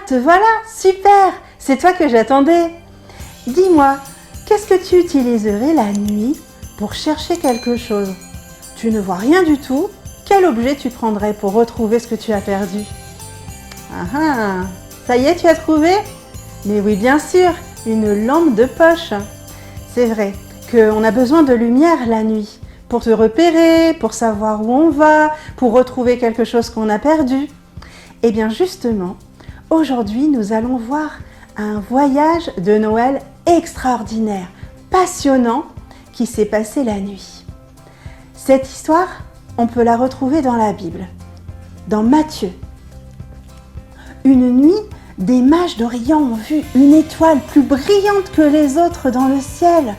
te voilà, super, c'est toi que j'attendais. Dis-moi, qu'est-ce que tu utiliserais la nuit pour chercher quelque chose? Tu ne vois rien du tout, quel objet tu prendrais pour retrouver ce que tu as perdu? Ah ah, ça y est, tu as trouvé? Mais oui, bien sûr, une lampe de poche. C'est vrai qu'on a besoin de lumière la nuit pour te repérer, pour savoir où on va, pour retrouver quelque chose qu'on a perdu. Eh bien justement, aujourd'hui nous allons voir un voyage de Noël extraordinaire, passionnant, qui s'est passé la nuit. Cette histoire, on peut la retrouver dans la Bible, dans Matthieu. Une nuit, des mages d'Orient ont vu une étoile plus brillante que les autres dans le ciel.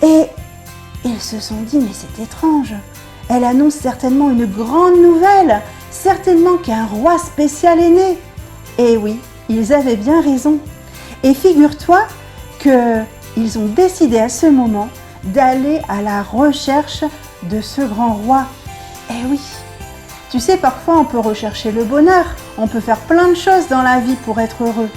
Et ils se sont dit, mais c'est étrange, elle annonce certainement une grande nouvelle, certainement qu'un roi spécial est né. Et oui, ils avaient bien raison. Et figure-toi qu'ils ont décidé à ce moment d'aller à la recherche de ce grand roi. Eh oui, tu sais, parfois on peut rechercher le bonheur, on peut faire plein de choses dans la vie pour être heureux.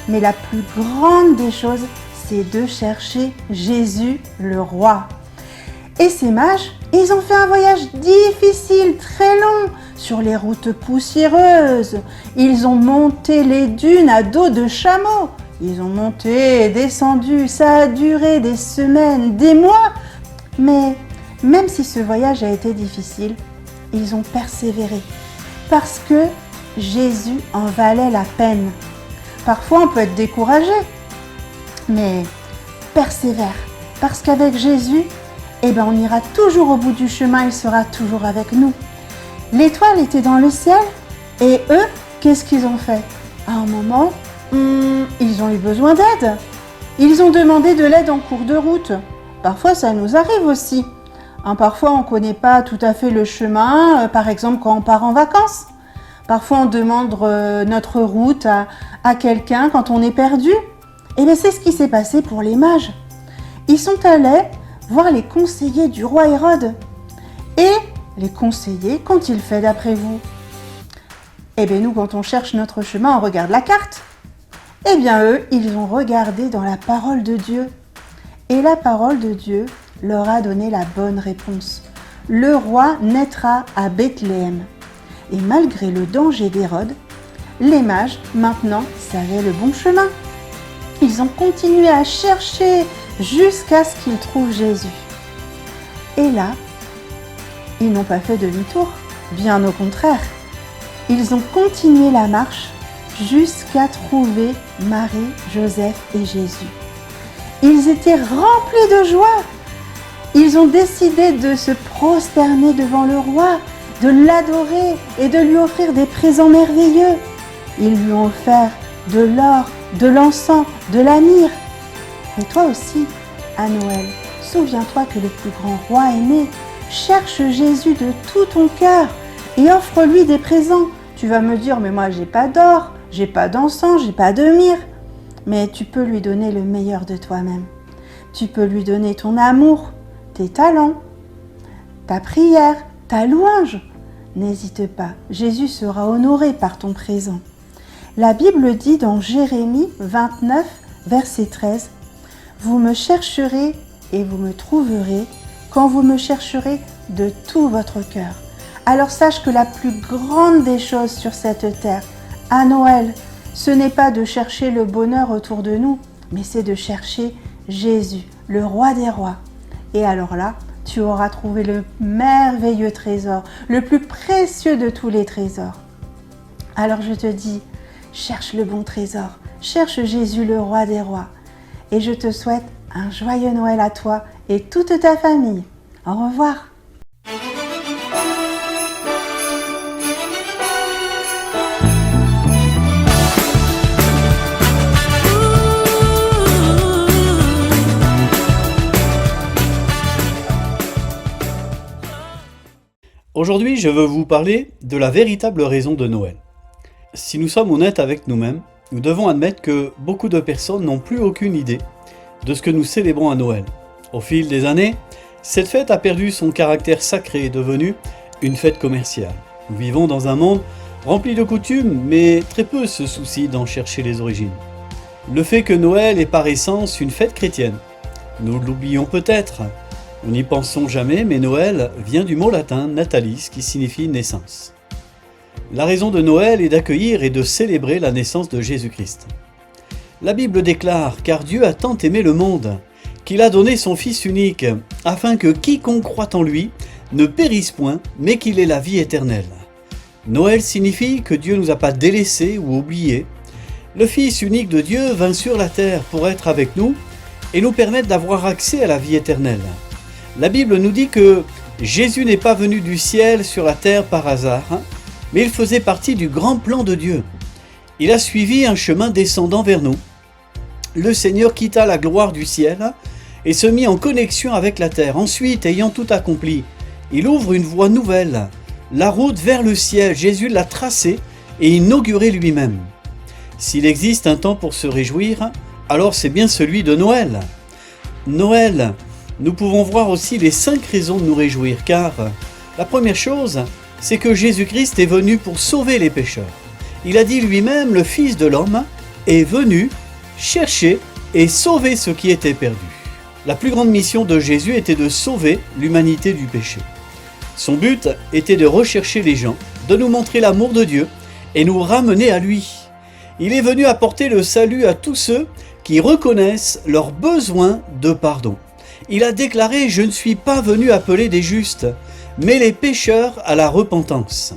Mais la plus grande des choses, c'est de chercher Jésus le roi. Et ces mages, ils ont fait un voyage difficile, très long, sur les routes poussiéreuses. Ils ont monté les dunes à dos de chameau. Ils ont monté et descendu, ça a duré des semaines, des mois. Mais même si ce voyage a été difficile, ils ont persévéré. Parce que Jésus en valait la peine. Parfois on peut être découragé, mais persévère. Parce qu'avec Jésus, on ira toujours au bout du chemin, il sera toujours avec nous. L'étoile était dans le ciel et eux, qu'est-ce qu'ils ont fait? À un moment, ils ont eu besoin d'aide. Ils ont demandé de l'aide en cours de route. Parfois, ça nous arrive aussi. Parfois, on ne connaît pas tout à fait le chemin, par exemple quand on part en vacances. Parfois, on demande notre route à quelqu'un quand on est perdu. Et bien, c'est ce qui s'est passé pour les mages. Ils sont allés voir les conseillers du roi Hérode. Et les conseillers, qu'ont-ils fait d'après vous? Eh bien, nous, quand on cherche notre chemin, on regarde la carte. Eh bien, eux, ils ont regardé dans la parole de Dieu. Et la parole de Dieu leur a donné la bonne réponse. Le roi naîtra à Bethléem. Et malgré le danger d'Hérode, les mages, maintenant, savaient le bon chemin. Ils ont continué à chercher jusqu'à ce qu'ils trouvent Jésus. Et là, ils n'ont pas fait demi-tour, bien au contraire. Ils ont continué la marche jusqu'à trouver Marie, Joseph et Jésus. Ils étaient remplis de joie. Ils ont décidé de se prosterner devant le roi, de l'adorer et de lui offrir des présents merveilleux. Ils lui ont offert de l'or, de l'encens, de la myrrhe. Et toi aussi, à Noël, souviens-toi que le plus grand roi est né. Cherche Jésus de tout ton cœur et offre-lui des présents. Tu vas me dire, mais moi j'ai pas d'or, j'ai pas d'encens, j'ai pas de myrrhe. Mais tu peux lui donner le meilleur de toi-même. Tu peux lui donner ton amour, tes talents, ta prière, ta louange. N'hésite pas, Jésus sera honoré par ton présent. La Bible dit dans Jérémie 29, verset 13, « Vous me chercherez et vous me trouverez quand vous me chercherez de tout votre cœur. » Alors sache que la plus grande des choses sur cette terre, à Noël, ce n'est pas de chercher le bonheur autour de nous, mais c'est de chercher Jésus, le roi des rois. Et alors là, tu auras trouvé le merveilleux trésor, le plus précieux de tous les trésors. Alors je te dis, cherche le bon trésor, cherche Jésus, le roi des rois. Et je te souhaite un joyeux Noël à toi et toute ta famille. Au revoir. Aujourd'hui, je veux vous parler de la véritable raison de Noël. Si nous sommes honnêtes avec nous-mêmes, nous devons admettre que beaucoup de personnes n'ont plus aucune idée de ce que nous célébrons à Noël. Au fil des années, cette fête a perdu son caractère sacré et est devenue une fête commerciale. Nous vivons dans un monde rempli de coutumes, mais très peu se soucient d'en chercher les origines. Le fait que Noël est par essence une fête chrétienne, nous l'oublions peut-être, nous n'y pensons jamais, mais Noël vient du mot latin natalis qui signifie naissance. La raison de Noël est d'accueillir et de célébrer la naissance de Jésus-Christ. La Bible déclare « Car Dieu a tant aimé le monde, qu'il a donné son Fils unique, afin que quiconque croit en lui ne périsse point, mais qu'il ait la vie éternelle. » Noël signifie que Dieu ne nous a pas délaissés ou oubliés. Le Fils unique de Dieu vint sur la terre pour être avec nous et nous permettre d'avoir accès à la vie éternelle. La Bible nous dit que Jésus n'est pas venu du ciel sur la terre par hasard, mais il faisait partie du grand plan de Dieu. Il a suivi un chemin descendant vers nous. Le Seigneur quitta la gloire du ciel et se mit en connexion avec la terre. Ensuite, ayant tout accompli, il ouvre une voie nouvelle, la route vers le ciel. Jésus l'a tracée et inaugurée lui-même. S'il existe un temps pour se réjouir, alors c'est bien celui de Noël. Noël, nous pouvons voir aussi les 5 raisons de nous réjouir, car la première chose, c'est que Jésus-Christ est venu pour sauver les pécheurs. Il a dit lui-même, le Fils de l'homme est venu chercher et sauver ce qui était perdu. La plus grande mission de Jésus était de sauver l'humanité du péché. Son but était de rechercher les gens, de nous montrer l'amour de Dieu et nous ramener à lui. Il est venu apporter le salut à tous ceux qui reconnaissent leur besoin de pardon. Il a déclaré « Je ne suis pas venu appeler des justes, mais les pécheurs à la repentance ».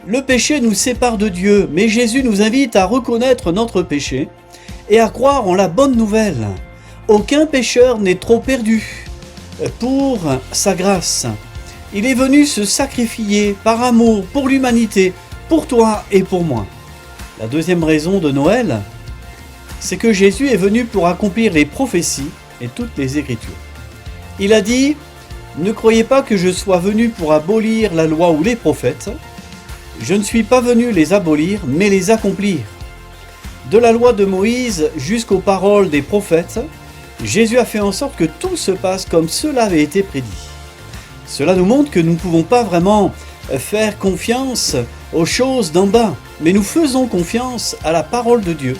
Le péché nous sépare de Dieu, mais Jésus nous invite à reconnaître notre péché et à croire en la bonne nouvelle. Aucun pécheur n'est trop perdu pour sa grâce. Il est venu se sacrifier par amour pour l'humanité, pour toi et pour moi. La deuxième raison de Noël, c'est que Jésus est venu pour accomplir les prophéties et toutes les Écritures. Il a dit « Ne croyez pas que je sois venu pour abolir la loi ou les prophètes. Je ne suis pas venu les abolir, mais les accomplir. » De la loi de Moïse jusqu'aux paroles des prophètes, Jésus a fait en sorte que tout se passe comme cela avait été prédit. Cela nous montre que nous ne pouvons pas vraiment faire confiance aux choses d'en bas, mais nous faisons confiance à la parole de Dieu.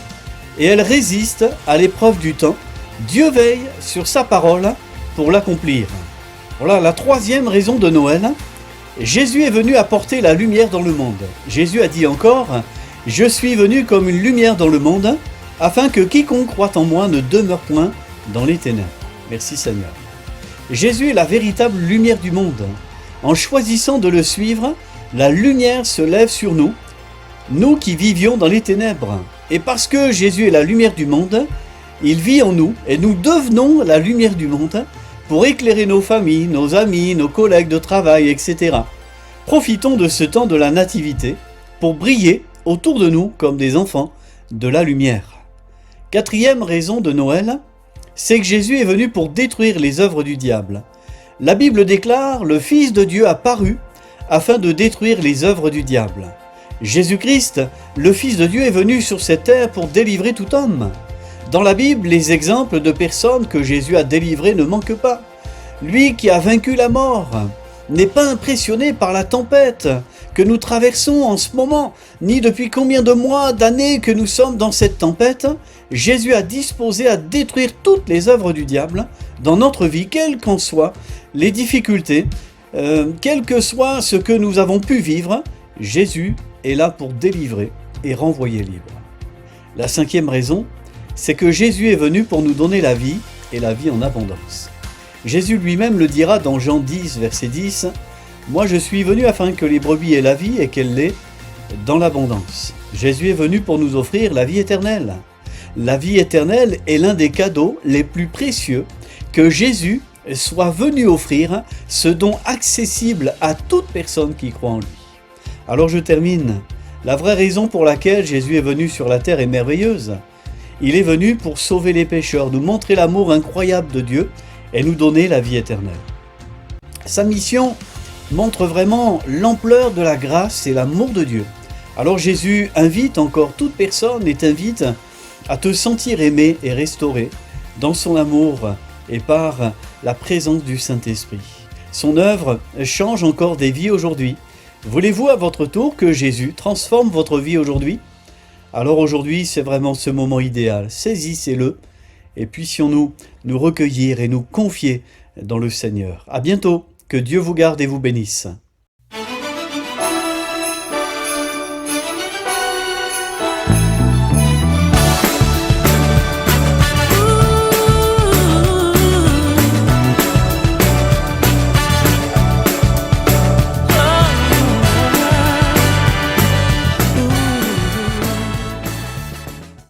Et elle résiste à l'épreuve du temps. Dieu veille sur sa parole pour l'accomplir. Voilà la troisième raison de Noël. Jésus est venu apporter la lumière dans le monde. Jésus a dit encore « Je suis venu comme une lumière dans le monde, afin que quiconque croit en moi ne demeure point dans les ténèbres. » Merci Seigneur. Jésus est la véritable lumière du monde. En choisissant de le suivre, la lumière se lève sur nous, nous qui vivions dans les ténèbres. Et parce que Jésus est la lumière du monde, il vit en nous et nous devenons la lumière du monde pour éclairer nos familles, nos amis, nos collègues de travail, etc. Profitons de ce temps de la nativité pour briller autour de nous comme des enfants de la lumière. Quatrième raison de Noël, c'est que Jésus est venu pour détruire les œuvres du diable. La Bible déclare « Le Fils de Dieu a paru afin de détruire les œuvres du diable ». Jésus-Christ, le Fils de Dieu, est venu sur cette terre pour délivrer tout homme. Dans la Bible, les exemples de personnes que Jésus a délivrées ne manquent pas. Lui qui a vaincu la mort n'est pas impressionné par la tempête que nous traversons en ce moment, ni depuis combien de mois, d'années que nous sommes dans cette tempête. Jésus a disposé à détruire toutes les œuvres du diable dans notre vie, quelles qu'en soient les difficultés, quel que soit ce que nous avons pu vivre. Jésus est là pour délivrer et renvoyer libre. La cinquième raison, c'est que Jésus est venu pour nous donner la vie et la vie en abondance. Jésus lui-même le dira dans Jean 10, verset 10, « Moi je suis venu afin que les brebis aient la vie et qu'elle l'ait dans l'abondance. » Jésus est venu pour nous offrir la vie éternelle. La vie éternelle est l'un des cadeaux les plus précieux que Jésus soit venu offrir, ce don accessible à toute personne qui croit en lui. Alors je termine. La vraie raison pour laquelle Jésus est venu sur la terre est merveilleuse. Il est venu pour sauver les pécheurs, nous montrer l'amour incroyable de Dieu et nous donner la vie éternelle. Sa mission montre vraiment l'ampleur de la grâce et l'amour de Dieu. Alors Jésus invite encore toute personne et t'invite à te sentir aimé et restauré dans son amour et par la présence du Saint-Esprit. Son œuvre change encore des vies aujourd'hui. Voulez-vous à votre tour que Jésus transforme votre vie aujourd'hui? Alors aujourd'hui, c'est vraiment ce moment idéal. Saisissez-le et puissions-nous nous recueillir et nous confier dans le Seigneur. À bientôt, que Dieu vous garde et vous bénisse.